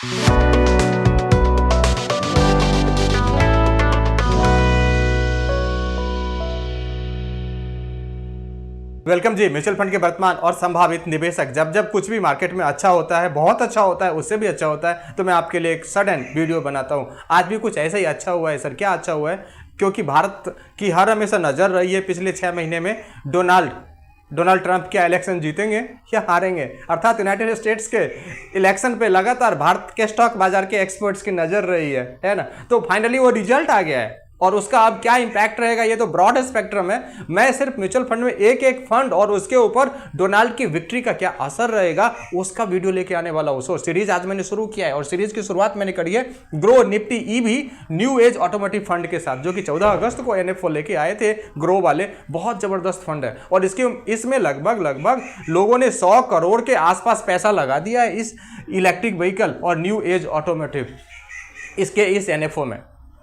Welcome जी। Mutual fund के वर्तमान और संभावित निवेशक जब जब कुछ भी मार्केट में अच्छा होता है, बहुत अच्छा होता है, उससे भी अच्छा होता है, तो मैं आपके लिए एक सडन वीडियो बनाता हूं। आज भी कुछ ऐसा ही अच्छा हुआ है सर। क्या अच्छा हुआ है? क्योंकि भारत की हर हमेशा नजर रही है पिछले 6 महीने में डोनाल्ड ट्रंप क्या इलेक्शन जीतेंगे या हारेंगे, अर्थात यूनाइटेड स्टेट्स के इलेक्शन पे लगातार भारत के स्टॉक बाजार के एक्सपर्ट्स की नजर रही है ना। तो फाइनली वो रिजल्ट आ गया है और उसका अब क्या इंपैक्ट रहेगा, ये तो ब्रॉड स्पेक्ट्रम है। मैं सिर्फ म्यूचुअल फंड में एक फंड और उसके ऊपर डोनाल्ड की विक्ट्री का क्या असर रहेगा उसका वीडियो लेके आने वाला हूं। सो सीरीज आज मैंने शुरू किया है और सीरीज की शुरुआत मैंने करी है grow Nifty EV new age automotive fund के साथ, जो कि 14 अगस्त को एनएफओ लेके आए थे। ग्रो वाले बहुत जबरदस्त फंड है और इसमें लगभग लोगों ने 100 करोड़ के आसपास पैसा लगा दिया है इस इलेक्ट्रिक व्हीकल और न्यू एज ऑटोमोटिव इस एनएफओ में,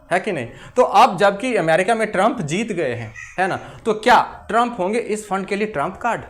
है कि नहीं। तो अब जबकि अमेरिका में ट्रंप जीत गए हैं, है ना, तो क्या ट्रंप होंगे इस फंड के लिए ट्रंप कार्ड?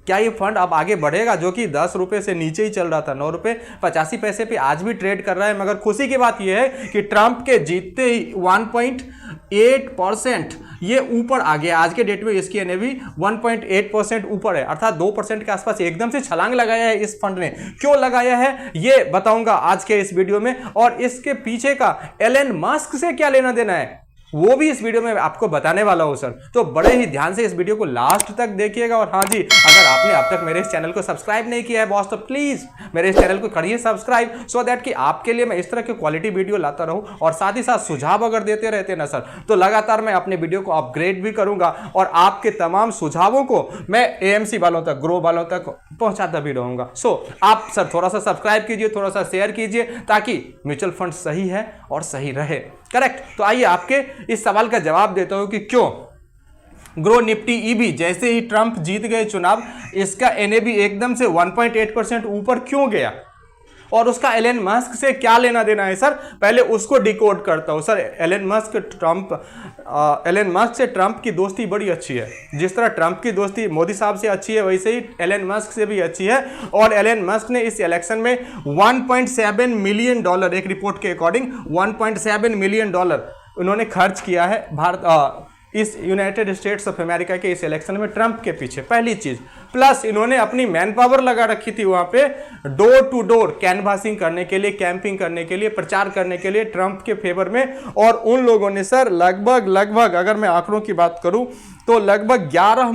क्या ये फंड अब आगे बढ़ेगा, जो कि 10 रुपए से नीचे ही चल रहा था, 9 रुपए 85 पैसे पे आज भी ट्रेड कर रहा है। मगर खुशी की बात यह है कि ट्रंप के जीतते ही 1.8% ये ऊपर आ गया। आज के डेट में इसकी एनएवी 1.8% ऊपर है, अर्थात 2% के आसपास एकदम से छलांग लगाया है इस फंड ने। क्यों लगाया है ये बताऊंगा आज के इस वीडियो में, और इसके पीछे का एलन मस्क से क्या लेना देना है वो भी इस वीडियो में आपको बताने वाला हूं सर। तो बड़े ही ध्यान से इस वीडियो को लास्ट तक देखिएगा। और हाँ जी, अगर आपने अब तक मेरे इस चैनल को सब्सक्राइब नहीं किया है बॉस, तो प्लीज मेरे इस चैनल को करिए सब्सक्राइब, सो दैट कि आपके लिए मैं इस तरह की क्वालिटी वीडियो लाता रहूं। और साथ ही साथ सुझाव अगर देते रहते ना सर, तो लगातार मैं अपने वीडियो को अपग्रेड भी करूंगा और आपके तमाम सुझावों को मैं एएमसी वालों तक, ग्रो वालों तक पहुंचाता भी रहूंगा। सो आप सर थोड़ा सा सब्सक्राइब कीजिए, थोड़ा सा शेयर कीजिए, ताकि म्यूचुअल फंड सही है और सही रहे। करेक्ट। तो आइए आपके इस सवाल का जवाब देता हूं कि क्यों ग्रो निफ्टी ईवी जैसे ही ट्रंप जीत गए चुनाव, इसका एनएवी एकदम से 1.8% ऊपर क्यों गया और उसका एलन मस्क से क्या लेना देना है सर। पहले उसको डिकोड करता हूं सर। एलन मस्क से ट्रंप की दोस्ती बड़ी अच्छी है। जिस तरह ट्रंप की दोस्ती मोदी साहब से अच्छी है, वैसे ही एलन मस्क से भी अच्छी है। और एलन मस्क ने इस इलेक्शन में $1.7 मिलियन, एक रिपोर्ट के अकॉर्डिंग $1.7 मिलियन उन्होंने खर्च किया है इस यूनाइटेड स्टेट्स ऑफ अमेरिका के इस इलेक्शन में ट्रंप के पीछे। पहली चीज, प्लस इन्होंने अपनी मैन पावर लगा रखी थी वहां पे डोर टू डोर कैनवासिंग करने के लिए, कैंपिंग करने के लिए, प्रचार करने के लिए ट्रंप के फेवर में। और उन लोगों ने सर लगभग अगर मैं आंकड़ों की बात करूं तो लगभग 11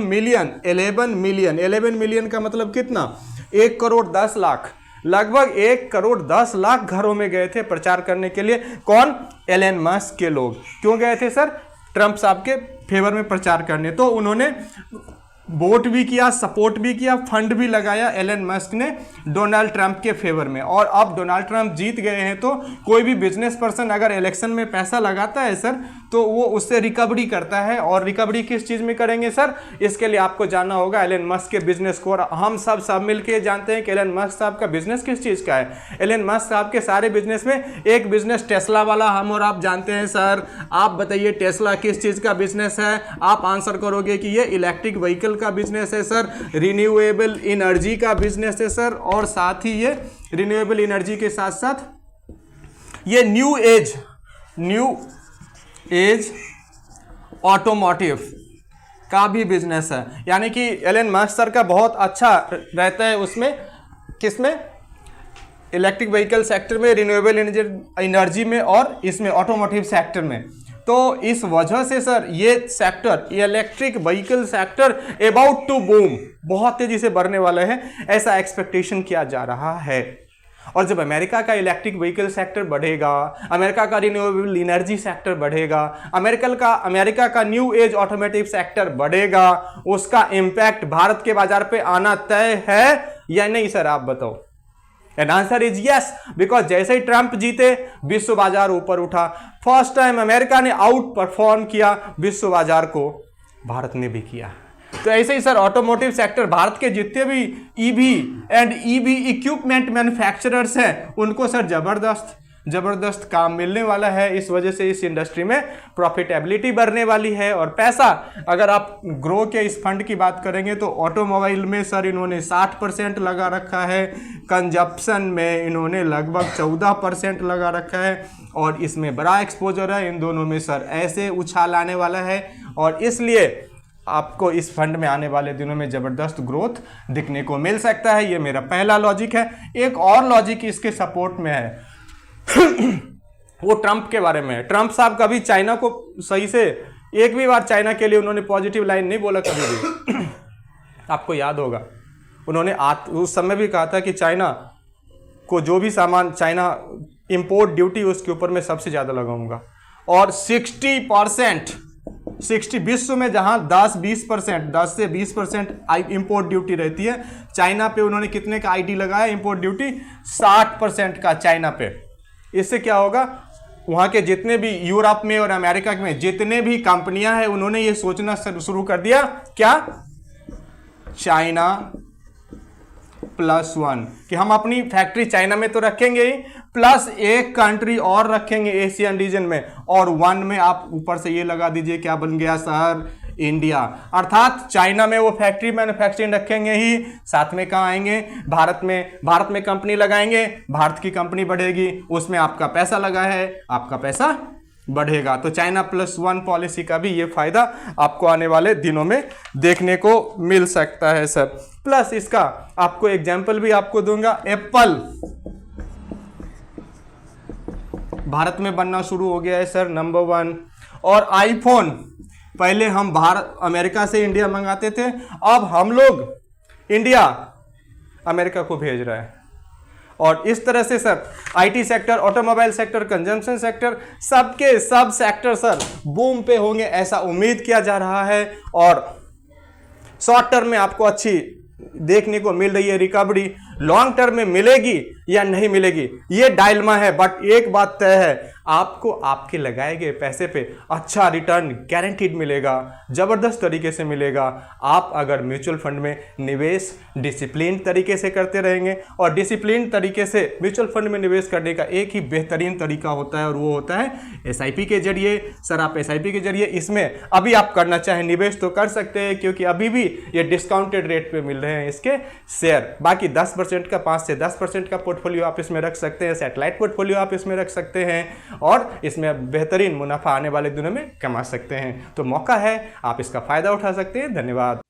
मिलियन का मतलब कितना, 1 करोड़ 10 लाख, लगभग 1 करोड़ 10 लाख घरों में गए थे प्रचार करने के लिए। कौन? एलन मस्क के लोग। क्यों गए थे सर? ट्रंप साहब के फेवर में प्रचार करने। तो उन्होंने वोट भी किया, सपोर्ट भी किया, फंड भी लगाया एलन मस्क ने डोनाल्ड ट्रंप के फेवर में। और अब डोनाल्ड ट्रंप जीत गए हैं, तो कोई भी बिजनेस पर्सन अगर इलेक्शन में पैसा लगाता है सर, तो वो उससे रिकवरी करता है। और रिकवरी किस चीज़ में करेंगे सर, इसके लिए आपको जानना होगा एलन मस्क के बिजनेस को। और हम सब मिलकर जानते हैं कि एलन मस्क साहब का बिजनेस किस चीज़ का है। एलन मस्क साहब के सारे बिजनेस में एक बिजनेस टेस्ला वाला हम और आप जानते हैं सर। आप बताइए टेस्ला किस चीज़ का बिजनेस है? आप आंसर करोगे कि ये इलेक्ट्रिक व्हीकल का बिजनेस है सर, रिन्यूएबल एनर्जी का बिजनेस है सर। और साथ ही ये रिन्यूएबल एनर्जी के साथ साथ ये न्यू एज ऑटोमोटिव का भी बिजनेस है। यानी कि एलन मस्क सर का बहुत अच्छा रहता है उसमें, किसमें? इलेक्ट्रिक व्हीकल सेक्टर में, रिन्यूएबल एनर्जी में और इसमें ऑटोमोटिव सेक्टर में। तो इस वजह से सर ये sector, electric vehicle sector about to boom, बहुत तेजी से बढ़ने वाला है, ऐसा एक्सपेक्टेशन किया जा रहा है। और जब अमेरिका का इलेक्ट्रिक व्हीकल सेक्टर बढ़ेगा, अमेरिका का रिन्यूएबल एनर्जी सेक्टर बढ़ेगा, अमेरिका का न्यू एज ऑटोमोटिव सेक्टर बढ़ेगा, उसका इंपैक्ट भारत के बाजार पे आना तय है या नहीं सर, आप बताओ। And answer is yes, because जैसे ही ट्रंप जीते विश्व बाजार ऊपर उठा। फर्स्ट टाइम अमेरिका ने आउट परफॉर्म किया विश्व बाजार को, भारत ने भी किया। तो ऐसे ही सर ऑटोमोटिव सेक्टर, भारत के जितने भी EV and EV equipment manufacturers हैं उनको सर जबरदस्त ज़बरदस्त काम मिलने वाला है। इस वजह से इस इंडस्ट्री में प्रॉफिटेबिलिटी बढ़ने वाली है। और पैसा अगर आप ग्रो के इस फंड की बात करेंगे तो ऑटोमोबाइल में सर इन्होंने 60% लगा रखा है, कंजप्शन में इन्होंने लगभग 14% लगा रखा है, और इसमें बड़ा एक्सपोजर है इन दोनों में सर, ऐसे उछाल आने वाला है। और इसलिए आपको इस फंड में आने वाले दिनों में ज़बरदस्त ग्रोथ दिखने को मिल सकता है। ये मेरा पहला लॉजिक है। एक और लॉजिक इसके सपोर्ट में है वो ट्रंप के बारे में है। ट्रंप साहब कभी चाइना को सही से एक भी बार चाइना के लिए उन्होंने पॉजिटिव लाइन नहीं बोला कभी भी। आपको याद होगा उन्होंने उस समय भी कहा था कि चाइना को जो भी सामान चाइना इंपोर्ट ड्यूटी उसके ऊपर मैं सबसे ज़्यादा लगाऊंगा। और 60% विश्व में जहां 10 से 20% इंपोर्ट ड्यूटी रहती है, चाइना पे उन्होंने कितने का आईडी लगाया इंपोर्ट ड्यूटी? 60% का चाइना पे। इससे क्या होगा, वहां के जितने भी यूरोप में और अमेरिका में जितने भी कंपनियां हैं उन्होंने ये सोचना शुरू कर दिया क्या, चाइना +1, कि हम अपनी फैक्ट्री चाइना में तो रखेंगे ही, प्लस एक कंट्री और रखेंगे एशियन रीजन में, और 1 में आप ऊपर से ये लगा दीजिए क्या बन गया शहर, इंडिया। अर्थात चाइना में वो फैक्ट्री मैन्युफैक्चरिंग रखेंगे ही, साथ में कहाँ आएंगे, भारत में कंपनी लगाएंगे, भारत की कंपनी बढ़ेगी, उसमें आपका पैसा लगा है, आपका पैसा बढ़ेगा। तो चाइना +1 पॉलिसी का भी ये फायदा आपको आने वाले दिनों में देखने को मिल सकता है सर। प्लस इसका आपको एग्जाम्पल भी आपको दूंगा, एप्पल भारत में बनना शुरू हो गया है सर, नंबर 1। और आईफोन पहले हम अमेरिका से इंडिया मंगाते थे, अब हम लोग इंडिया अमेरिका को भेज रहा है। और इस तरह से sir IT sector, automobile sector, consumption sector, सबके सब सेक्टर सर बूम पे होंगे ऐसा उम्मीद किया जा रहा है। और शॉर्ट टर्म में आपको अच्छी देखने को मिल रही है रिकवरी, लॉन्ग टर्म में मिलेगी या नहीं मिलेगी ये डायलमा है। बट एक बात तय है, आपको आपके लगाए गए पैसे पे अच्छा रिटर्न गारंटीड मिलेगा, जबरदस्त तरीके से मिलेगा। आप अगर म्यूचुअल फंड में निवेश डिसिप्लिन तरीके से करते रहेंगे, और डिसिप्लिन तरीके से म्यूचुअल फंड में निवेश करने का एक ही बेहतरीन तरीका होता है, और वो होता है एसआईपी के जरिए। सर आप एसआईपी के जरिए इसमें अभी आप करना चाहें निवेश तो कर सकते हैं, क्योंकि अभी भी ये डिस्काउंटेड रेट पे मिल रहे हैं इसके शेयर। बाकी 10% का, 5 से 10% का पोर्टफोलियो आप इसमें रख सकते हैं, सैटेलाइट पोर्टफोलियो आप इसमें रख सकते हैं, और इसमें बेहतरीन मुनाफा आने वाले दिनों में कमा सकते हैं। तो मौका है, आप इसका फायदा उठा सकते हैं। धन्यवाद।